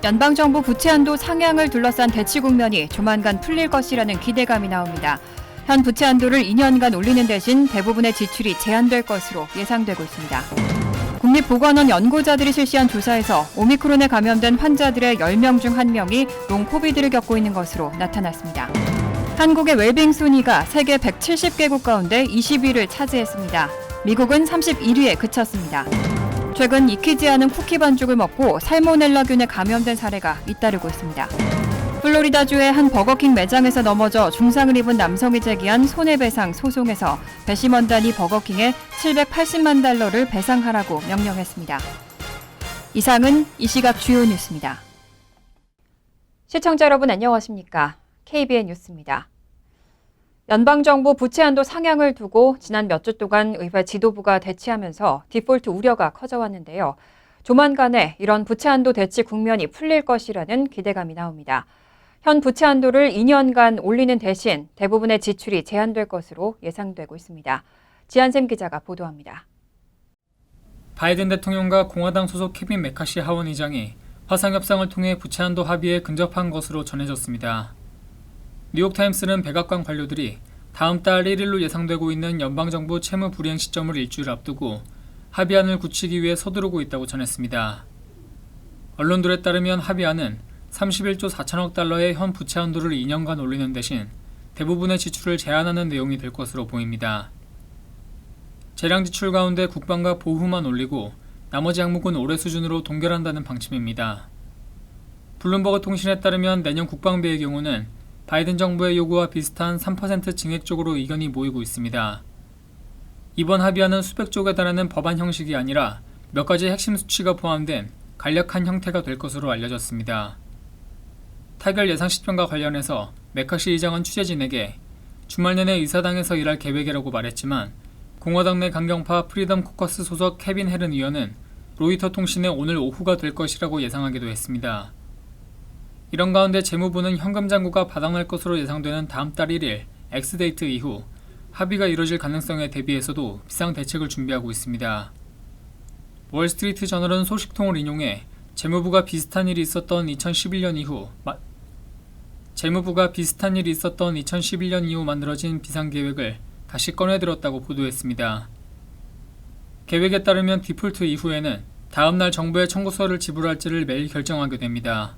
연방정부 부채 한도 상향을 둘러싼 대치 국면이 조만간 풀릴 것이라는 기대감이 나옵니다. 현 부채 한도를 2년간 올리는 대신 대부분의 지출이 제한될 것으로 예상되고 있습니다. 국립보건원 연구자들이 실시한 조사에서 오미크론에 감염된 환자들의 10명 중 1명이 롱코비드를 겪고 있는 것으로 나타났습니다. 한국의 웰빙 순위가 세계 170개국 가운데 20위를 차지했습니다. 미국은 31위에 그쳤습니다. 최근 익히지 않은 쿠키 반죽을 먹고 살모넬라균에 감염된 사례가 잇따르고 있습니다. 플로리다주의 한 버거킹 매장에서 넘어져 중상을 입은 남성이 제기한 손해배상 소송에서 배심원단이 버거킹에 $780만 배상하라고 명령했습니다. 이상은 이 시각 주요 뉴스입니다. 시청자 여러분 안녕하십니까? KBN 뉴스입니다. 연방정부 부채 한도 상향을 두고 지난 몇 주 동안 의회 지도부가 대치하면서 디폴트 우려가 커져왔는데요. 조만간에 이런 부채 한도 대치 국면이 풀릴 것이라는 기대감이 나옵니다. 현 부채 한도를 2년간 올리는 대신 대부분의 지출이 제한될 것으로 예상되고 있습니다. 지한샘 기자가 보도합니다. 바이든 대통령과 공화당 소속 케빈 메카시 하원의장이 화상협상을 통해 부채 한도 합의에 근접한 것으로 전해졌습니다. 뉴욕타임스는 백악관 관료들이 다음 달 1일로 예상되고 있는 연방정부 채무 불이행 시점을 일주일 앞두고 합의안을 굳히기 위해 서두르고 있다고 전했습니다. 언론들에 따르면 합의안은 31조 4천억 달러의 현 부채 한도를 2년간 올리는 대신 대부분의 지출을 제한하는 내용이 될 것으로 보입니다. 재량 지출 가운데 국방과 보후만 올리고 나머지 항목은 올해 수준으로 동결한다는 방침입니다. 블룸버그 통신에 따르면 내년 국방비의 경우는 바이든 정부의 요구와 비슷한 3% 증액 쪽으로 의견이 모이고 있습니다. 이번 합의안은 수백 쪽에 달하는 법안 형식이 아니라 몇 가지 핵심 수치가 포함된 간략한 형태가 될 것으로 알려졌습니다. 타결 예상 시점과 관련해서 메카시 의장은 취재진에게 주말 내내 의사당에서 일할 계획이라고 말했지만 공화당 내 강경파 프리덤 코커스 소속 케빈 헬은 의원은 로이터 통신의 오늘 오후가 될 것이라고 예상하기도 했습니다. 이런 가운데 재무부는 현금 잔고가 바닥날 것으로 예상되는 다음 달 1일 엑스데이트 이후 합의가 이뤄질 가능성에 대비해서도 비상대책을 준비하고 있습니다. 월스트리트 저널은 소식통을 인용해 재무부가 비슷한 일이 있었던 2011년 이후 만들어진 비상계획을 다시 꺼내들었다고 보도했습니다. 계획에 따르면 디폴트 이후에는 다음 날 정부에 청구서를 지불할지를 매일 결정하게 됩니다.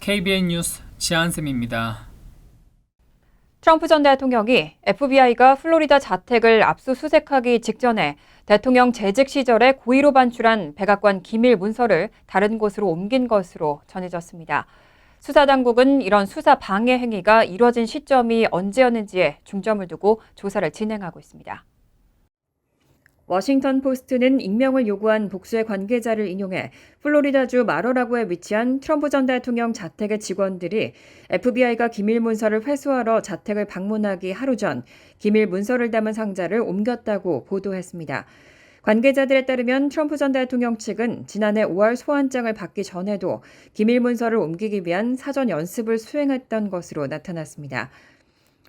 KBN 뉴스 지한샘입니다. 트럼프 전 대통령이 FBI가 플로리다 자택을 압수수색하기 직전에 대통령 재직 시절에 고의로 반출한 백악관 기밀 문서를 다른 곳으로 옮긴 것으로 전해졌습니다. 수사당국은 이런 수사 방해 행위가 이뤄진 시점이 언제였는지에 중점을 두고 조사를 진행하고 있습니다. 워싱턴 포스트는 익명을 요구한 복수의 관계자를 인용해 플로리다주 마러라고에 위치한 트럼프 전 대통령 자택의 직원들이 FBI가 기밀 문서를 회수하러 자택을 방문하기 하루 전 기밀 문서를 담은 상자를 옮겼다고 보도했습니다. 관계자들에 따르면 트럼프 전 대통령 측은 지난해 5월 소환장을 받기 전에도 기밀 문서를 옮기기 위한 사전 연습을 수행했던 것으로 나타났습니다.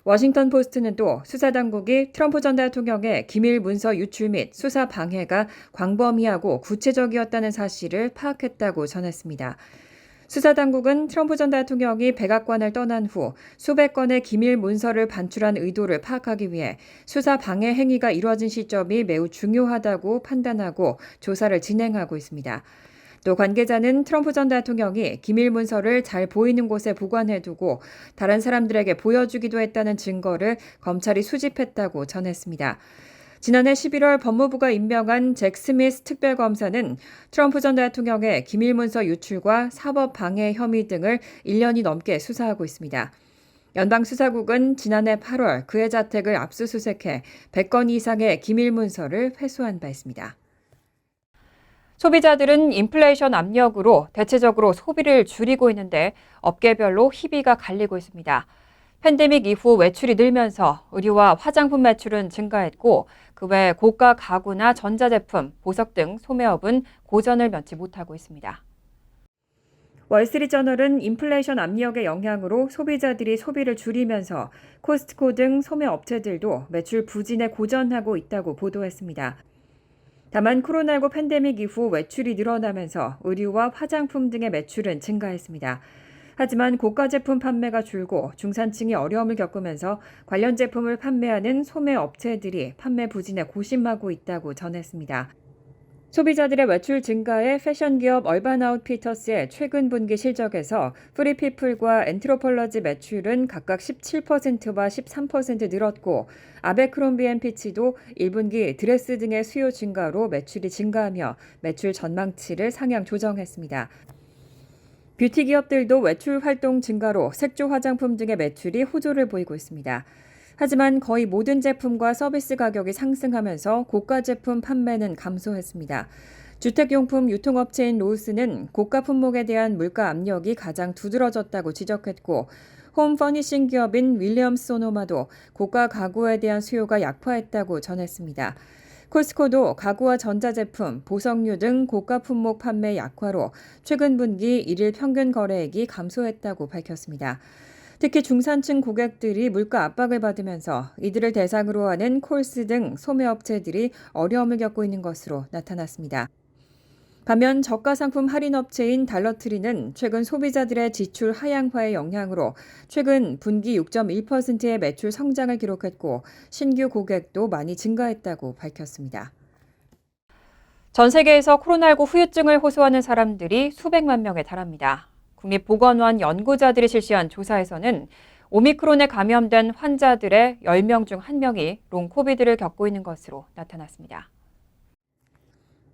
워싱턴 포스트는 또 수사당국이 트럼프 전 대통령의 기밀 문서 유출 및 수사 방해가 광범위하고 구체적이었다는 사실을 파악했다고 전했습니다. 수사당국은 트럼프 전 대통령이 백악관을 떠난 후 수백 건의 기밀 문서를 반출한 의도를 파악하기 위해 수사 방해 행위가 이루어진 시점이 매우 중요하다고 판단하고 조사를 진행하고 있습니다. 또 관계자는 트럼프 전 대통령이 기밀 문서를 잘 보이는 곳에 보관해두고 다른 사람들에게 보여주기도 했다는 증거를 검찰이 수집했다고 전했습니다. 지난해 11월 법무부가 임명한 잭 스미스 특별검사는 트럼프 전 대통령의 기밀 문서 유출과 사법 방해 혐의 등을 1년이 넘게 수사하고 있습니다. 연방수사국은 지난해 8월 그의 자택을 압수수색해 100건 이상의 기밀 문서를 회수한 바 있습니다. 소비자들은 인플레이션 압력으로 대체적으로 소비를 줄이고 있는데 업계별로 희비가 갈리고 있습니다. 팬데믹 이후 외출이 늘면서 의류와 화장품 매출은 증가했고 그 외 고가 가구나 전자제품, 보석 등 소매업은 고전을 면치 못하고 있습니다. 월스트리트저널은 인플레이션 압력의 영향으로 소비자들이 소비를 줄이면서 코스트코 등 소매 업체들도 매출 부진에 고전하고 있다고 보도했습니다. 다만 코로나19 팬데믹 이후 외출이 늘어나면서 의류와 화장품 등의 매출은 증가했습니다. 하지만 고가 제품 판매가 줄고 중산층이 어려움을 겪으면서 관련 제품을 판매하는 소매 업체들이 판매 부진에 고심하고 있다고 전했습니다. 소비자들의 외출 증가에 패션 기업 얼반 아웃피터스의 최근 분기 실적에서 프리피플과 엔트로폴러지 매출은 각각 17%와 13% 늘었고 아베크롬비앤피치도 1분기 드레스 등의 수요 증가로 매출이 증가하며 매출 전망치를 상향 조정했습니다. 뷰티 기업들도 외출 활동 증가로 색조 화장품 등의 매출이 호조를 보이고 있습니다. 하지만 거의 모든 제품과 서비스 가격이 상승하면서 고가 제품 판매는 감소했습니다. 주택용품 유통업체인 로스는 고가 품목에 대한 물가 압력이 가장 두드러졌다고 지적했고 홈 퍼니싱 기업인 윌리엄스 소노마도 고가 가구에 대한 수요가 약화했다고 전했습니다. 코스코도 가구와 전자제품, 보석류 등 고가 품목 판매 약화로 최근 분기 일일 평균 거래액이 감소했다고 밝혔습니다. 특히 중산층 고객들이 물가 압박을 받으면서 이들을 대상으로 하는 콜스 등 소매업체들이 어려움을 겪고 있는 것으로 나타났습니다. 반면 저가 상품 할인 업체인 달러트리는 최근 소비자들의 지출 하향화의 영향으로 최근 분기 6.1%의 매출 성장을 기록했고 신규 고객도 많이 증가했다고 밝혔습니다. 전 세계에서 코로나19 후유증을 호소하는 사람들이 수백만 명에 달합니다. 국립보건원 연구자들이 실시한 조사에서는 오미크론에 감염된 환자들의 10명 중 1명이 롱코비드를 겪고 있는 것으로 나타났습니다.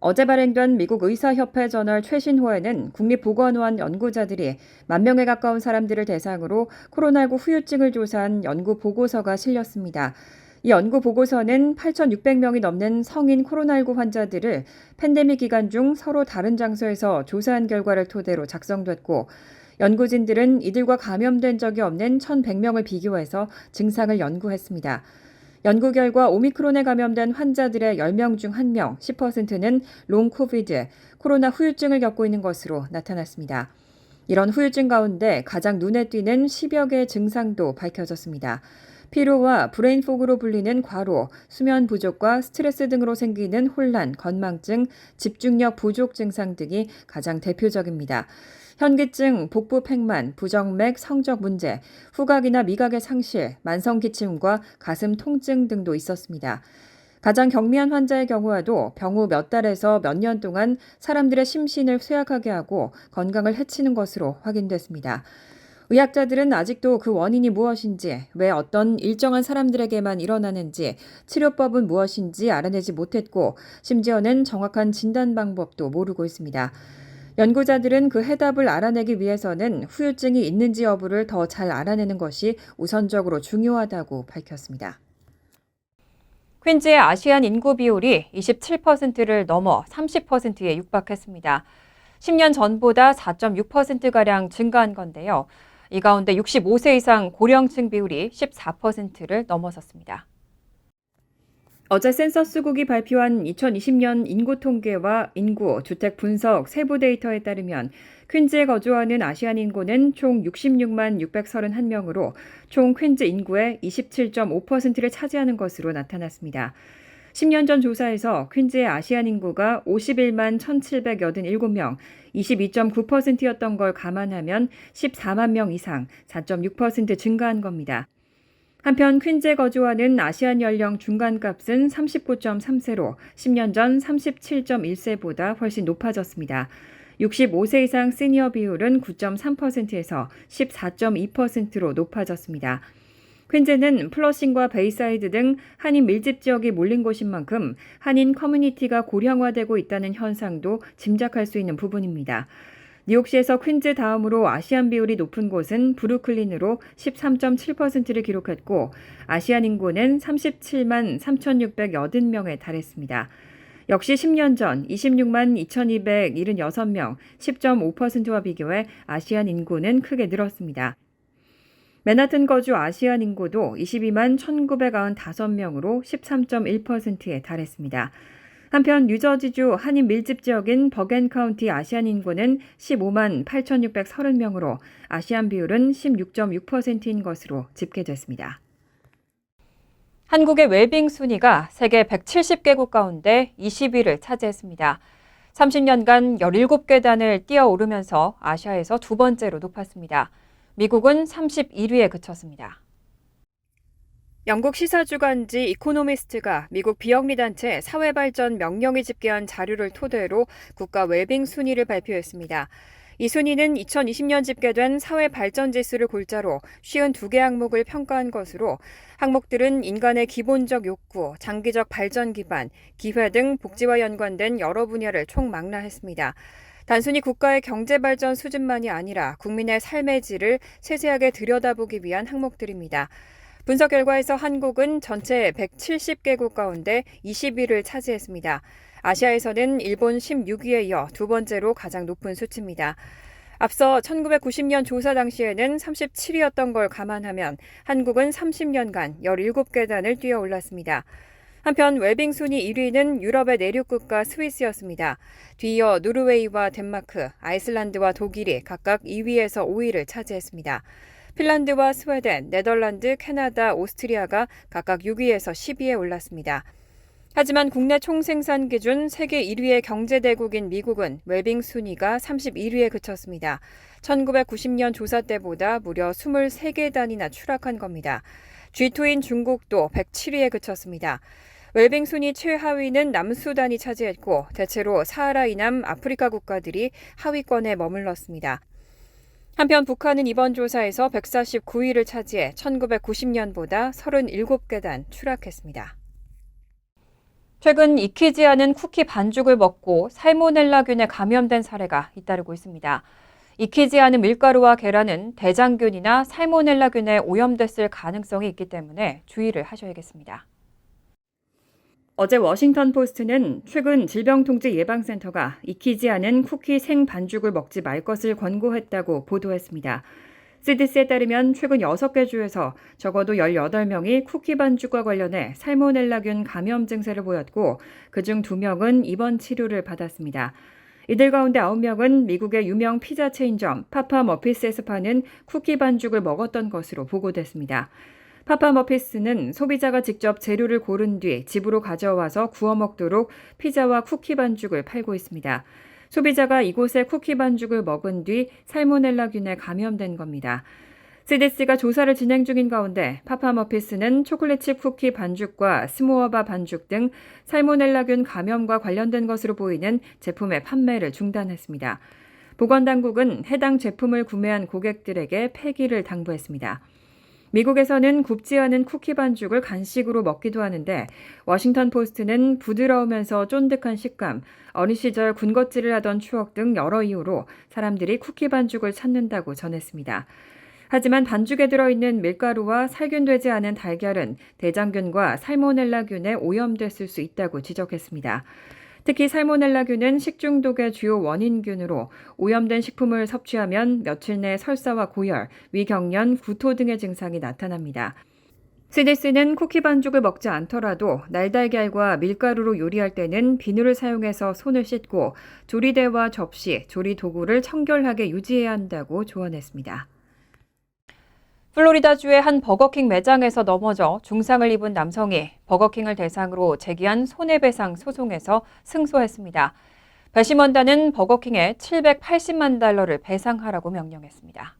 어제 발행된 미국 의사협회 저널 최신호에는 국립보건원 연구자들이 10,000명에 가까운 사람들을 대상으로 코로나19 후유증을 조사한 연구 보고서가 실렸습니다. 이 연구 보고서는 8,600명이 넘는 성인 코로나19 환자들을 팬데믹 기간 중 서로 다른 장소에서 조사한 결과를 토대로 작성됐고 연구진들은 이들과 감염된 적이 없는 1,100명을 비교해서 증상을 연구했습니다. 연구 결과 오미크론에 감염된 환자들의 10명 중 1명, 10%는 롱코비드, 코로나 후유증을 겪고 있는 것으로 나타났습니다. 이런 후유증 가운데 가장 눈에 띄는 10여 개의 증상도 밝혀졌습니다. 피로와 브레인포그로 불리는 과로, 수면 부족과 스트레스 등으로 생기는 혼란, 건망증, 집중력 부족 증상 등이 가장 대표적입니다. 현기증, 복부 팽만, 부정맥, 성적 문제, 후각이나 미각의 상실, 만성기침과 가슴 통증 등도 있었습니다. 가장 경미한 환자의 경우에도 병 후 몇 달에서 몇 년 동안 사람들의 심신을 쇠약하게 하고 건강을 해치는 것으로 확인됐습니다. 의학자들은 아직도 그 원인이 무엇인지, 왜 어떤 일정한 사람들에게만 일어나는지, 치료법은 무엇인지 알아내지 못했고, 심지어는 정확한 진단 방법도 모르고 있습니다. 연구자들은 그 해답을 알아내기 위해서는 후유증이 있는지 여부를 더 잘 알아내는 것이 우선적으로 중요하다고 밝혔습니다. 퀸즈의 아시안 인구 비율이 27%를 넘어 30%에 육박했습니다. 10년 전보다 4.6%가량 증가한 건데요. 이 가운데 65세 이상 고령층 비율이 14%를 넘어섰습니다. 어제 센서스국이 발표한 2020년 인구 통계와 인구, 주택 분석 세부 데이터에 따르면 퀸즈에 거주하는 아시안 인구는 총 66만 631명으로 총 퀸즈 인구의 27.5%를 차지하는 것으로 나타났습니다. 10년 전 조사에서 퀸즈의 아시안 인구가 51만 1,787명, 22.9%였던 걸 감안하면 14만 명 이상, 4.6% 증가한 겁니다. 한편 퀸즈에 거주하는 아시안 연령 중간값은 39.3세로 10년 전 37.1세보다 훨씬 높아졌습니다. 65세 이상 시니어 비율은 9.3%에서 14.2%로 높아졌습니다. 퀸즈는 플러싱과 베이사이드 등 한인 밀집 지역이 몰린 곳인 만큼 한인 커뮤니티가 고령화되고 있다는 현상도 짐작할 수 있는 부분입니다. 뉴욕시에서 퀸즈 다음으로 아시안 비율이 높은 곳은 브루클린으로 13.7%를 기록했고 아시안 인구는 37만 3,680명에 달했습니다. 역시 10년 전 26만 2,276명, 10.5%와 비교해 아시안 인구는 크게 늘었습니다. 맨하튼 거주 아시안 인구도 22만 1,995명으로 13.1%에 달했습니다. 한편 뉴저지주 한인 밀집 지역인 버겐 카운티 아시안 인구는 15만 8,630명으로 아시안 비율은 16.6%인 것으로 집계됐습니다. 한국의 웰빙 순위가 세계 170개국 가운데 20위를 차지했습니다. 30년간 17계단을 뛰어오르면서 아시아에서 두 번째로 높았습니다. 미국은 31위에 그쳤습니다. 영국 시사주간지 이코노미스트가 미국 비영리단체 사회발전 명령이 집계한 자료를 토대로 국가 웰빙 순위를 발표했습니다. 이 순위는 2020년 집계된 사회발전지수를 골자로 52개 항목을 평가한 것으로 항목들은 인간의 기본적 욕구, 장기적 발전 기반, 기회 등 복지와 연관된 여러 분야를 총망라했습니다. 단순히 국가의 경제발전 수준만이 아니라 국민의 삶의 질을 세세하게 들여다보기 위한 항목들입니다. 분석 결과에서 한국은 전체 170개국 가운데 20위를 차지했습니다. 아시아에서는 일본 16위에 이어 두 번째로 가장 높은 수치입니다. 앞서 1990년 조사 당시에는 37위였던 걸 감안하면 한국은 30년간 17계단을 뛰어 올랐습니다. 한편 웰빙 순위 1위는 유럽의 내륙 국가 스위스였습니다. 뒤이어 노르웨이와 덴마크, 아이슬란드와 독일이 각각 2위에서 5위를 차지했습니다. 핀란드와 스웨덴, 네덜란드, 캐나다, 오스트리아가 각각 6위에서 10위에 올랐습니다. 하지만 국내 총생산 기준 세계 1위의 경제대국인 미국은 웰빙 순위가 31위에 그쳤습니다. 1990년 조사 때보다 무려 23계단이나 추락한 겁니다. G2인 중국도 107위에 그쳤습니다. 웰빙 순위 최하위는 남수단이 차지했고 대체로 사하라 이남 아프리카 국가들이 하위권에 머물렀습니다. 한편 북한은 이번 조사에서 149위를 차지해 1990년보다 37계단 추락했습니다. 최근 익히지 않은 쿠키 반죽을 먹고 살모넬라균에 감염된 사례가 잇따르고 있습니다. 익히지 않은 밀가루와 계란은 대장균이나 살모넬라균에 오염됐을 가능성이 있기 때문에 주의를 하셔야겠습니다. 어제 워싱턴 포스트는 최근 질병통제예방센터가 익히지 않은 쿠키 생반죽을 먹지 말 것을 권고했다고 보도했습니다. CDC에 따르면 최근 6개 주에서 적어도 18명이 쿠키 반죽과 관련해 살모넬라균 감염 증세를 보였고 그중 2명은 입원 치료를 받았습니다. 이들 가운데 9명은 미국의 유명 피자 체인점 파파머피스에서 파는 쿠키 반죽을 먹었던 것으로 보고됐습니다. 파파머피스는 소비자가 직접 재료를 고른 뒤 집으로 가져와서 구워 먹도록 피자와 쿠키 반죽을 팔고 있습니다. 소비자가 이곳의 쿠키 반죽을 먹은 뒤 살모넬라균에 감염된 겁니다. CDC가 조사를 진행 중인 가운데 파파머피스는 초콜릿칩 쿠키 반죽과 스모어바 반죽 등 살모넬라균 감염과 관련된 것으로 보이는 제품의 판매를 중단했습니다. 보건당국은 해당 제품을 구매한 고객들에게 폐기를 당부했습니다. 미국에서는 굽지 않은 쿠키 반죽을 간식으로 먹기도 하는데 워싱턴 포스트는 부드러우면서 쫀득한 식감, 어린 시절 군것질을 하던 추억 등 여러 이유로 사람들이 쿠키 반죽을 찾는다고 전했습니다. 하지만 반죽에 들어있는 밀가루와 살균되지 않은 달걀은 대장균과 살모넬라균에 오염됐을 수 있다고 지적했습니다. 특히 살모넬라균은 식중독의 주요 원인균으로 오염된 식품을 섭취하면 며칠 내 설사와 고열, 위경련, 구토 등의 증상이 나타납니다. CDC는 쿠키 반죽을 먹지 않더라도 날달걀과 밀가루로 요리할 때는 비누를 사용해서 손을 씻고 조리대와 접시, 조리 도구를 청결하게 유지해야 한다고 조언했습니다. 플로리다주의 한 버거킹 매장에서 넘어져 중상을 입은 남성이 버거킹을 대상으로 제기한 손해배상 소송에서 승소했습니다. 배심원단은 버거킹에 $780만 배상하라고 명령했습니다.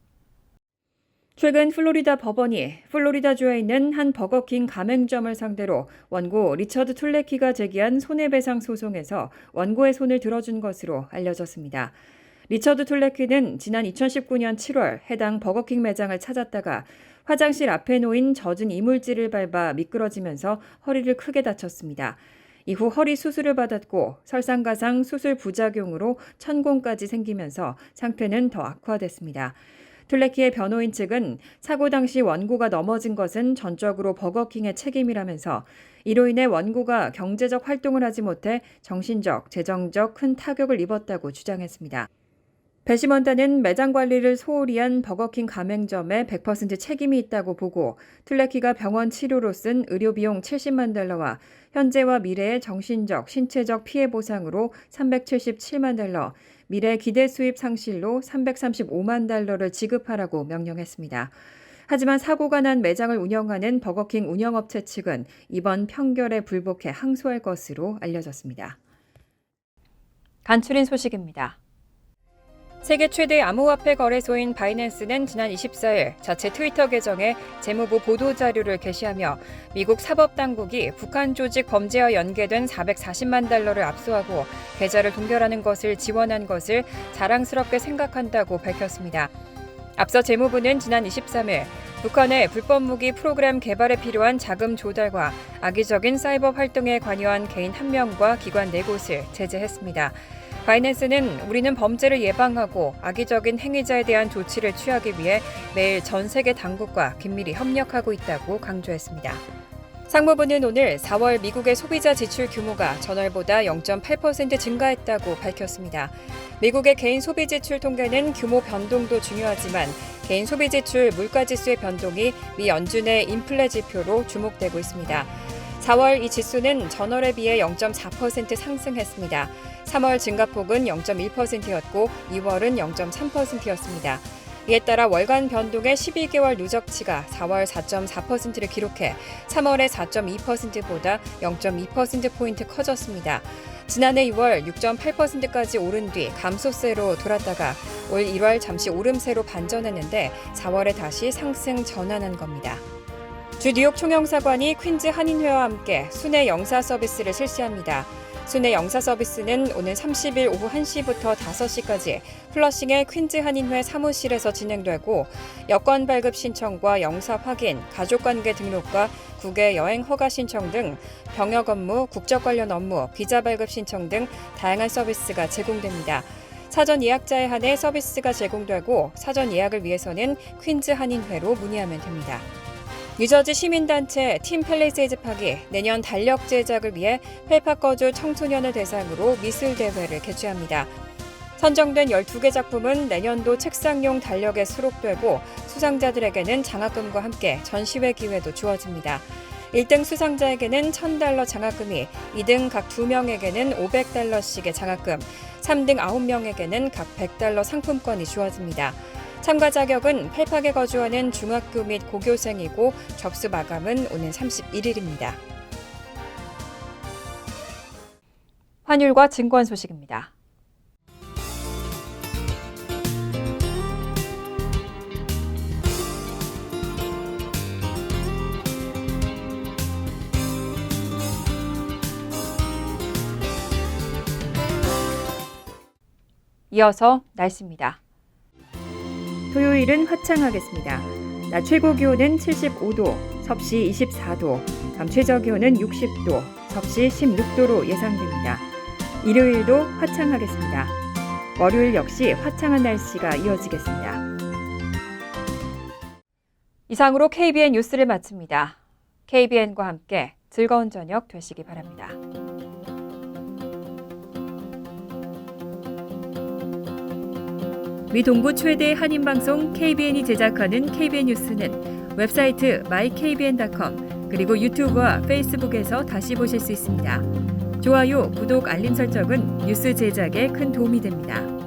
최근 플로리다 법원이 플로리다주에 있는 한 버거킹 가맹점을 상대로 원고 리처드 툴레키가 제기한 손해배상 소송에서 원고의 손을 들어준 것으로 알려졌습니다. 리처드 툴레키는 지난 2019년 7월 해당 버거킹 매장을 찾았다가 화장실 앞에 놓인 젖은 이물질을 밟아 미끄러지면서 허리를 크게 다쳤습니다. 이후 허리 수술을 받았고 설상가상 수술 부작용으로 천공까지 생기면서 상태는 더 악화됐습니다. 툴레키의 변호인 측은 사고 당시 원고가 넘어진 것은 전적으로 버거킹의 책임이라면서 이로 인해 원고가 경제적 활동을 하지 못해 정신적, 재정적 큰 타격을 입었다고 주장했습니다. 배심원단은 매장 관리를 소홀히 한 버거킹 가맹점에 100% 책임이 있다고 보고 툴레키가 병원 치료로 쓴 의료비용 $70만 현재와 미래의 정신적, 신체적 피해 보상으로 $377만, 미래 기대 수입 상실로 $335만 지급하라고 명령했습니다. 하지만 사고가 난 매장을 운영하는 버거킹 운영업체 측은 이번 판결에 불복해 항소할 것으로 알려졌습니다. 간추린 소식입니다. 세계 최대 암호화폐 거래소인 바이낸스는 지난 24일 자체 트위터 계정에 재무부 보도자료를 게시하며 미국 사법당국이 북한 조직 범죄와 연계된 440만 달러를 압수하고 계좌를 동결하는 것을 지원한 것을 자랑스럽게 생각한다고 밝혔습니다. 앞서 재무부는 지난 23일 북한의 불법 무기 프로그램 개발에 필요한 자금 조달과 악의적인 사이버 활동에 관여한 개인 1명과 기관 4곳을 제재했습니다. 바이낸스는 우리는 범죄를 예방하고 악의적인 행위자에 대한 조치를 취하기 위해 매일 전 세계 당국과 긴밀히 협력하고 있다고 강조했습니다. 상무부는 오늘 4월 미국의 소비자 지출 규모가 전월보다 0.8% 증가했다고 밝혔습니다. 미국의 개인 소비 지출 통계는 규모 변동도 중요하지만 개인 소비 지출 물가지수의 변동이 미 연준의 인플레 지표로 주목되고 있습니다. 4월 이 지수는 전월에 비해 0.4% 상승했습니다. 3월 증가폭은 0.1%였고 2월은 0.3%였습니다. 이에 따라 월간 변동의 12개월 누적치가 4월 4.4%를 기록해 3월의 4.2%보다 0.2%포인트 커졌습니다. 지난해 6월 6.8%까지 오른 뒤 감소세로 돌았다가 올 1월 잠시 오름세로 반전했는데 4월에 다시 상승 전환한 겁니다. 주 뉴욕 총영사관이 퀸즈 한인회와 함께 순회 영사 서비스를 실시합니다. 순회 영사 서비스는 오늘 30일 오후 1시부터 5시까지 플러싱의 퀸즈 한인회 사무실에서 진행되고 여권 발급 신청과 영사 확인, 가족관계 등록과 국외 여행 허가 신청 등 병역 업무, 국적 관련 업무, 비자 발급 신청 등 다양한 서비스가 제공됩니다. 사전 예약자에 한해 서비스가 제공되고 사전 예약을 위해서는 퀸즈 한인회로 문의하면 됩니다. 뉴저지 시민단체 팀 팰리세이즈 팍이 내년 달력 제작을 위해 펠팍 거주 청소년을 대상으로 미술대회를 개최합니다. 선정된 12개 작품은 내년도 책상용 달력에 수록되고 수상자들에게는 장학금과 함께 전시회 기회도 주어집니다. 1등 수상자에게는 $1,000 장학금이, 2등 각 2명에게는 $500씩의 장학금, 3등 9명에게는 각 $100 상품권이 주어집니다. 참가 자격은 펠팍에 거주하는 중학교 및 고교생이고 접수 마감은 오는 31일입니다. 환율과 증권 소식입니다. 이어서 날씨입니다. 토요일은 화창하겠습니다. 낮 최고 기온은 75도, 섭씨 24도, 밤 최저 기온은 60도, 섭씨 16도로 예상됩니다. 일요일도 화창하겠습니다. 월요일 역시 화창한 날씨가 이어지겠습니다. 이상으로 KBN 뉴스를 마칩니다. KBN과 함께 즐거운 저녁 되시기 바랍니다. 미 동부 최대 한인방송 KBN이 제작하는 KBN 뉴스는 웹사이트 mykbn.com 그리고 유튜브와 페이스북에서 다시 보실 수 있습니다. 좋아요, 구독, 알림 설정은 뉴스 제작에 큰 도움이 됩니다.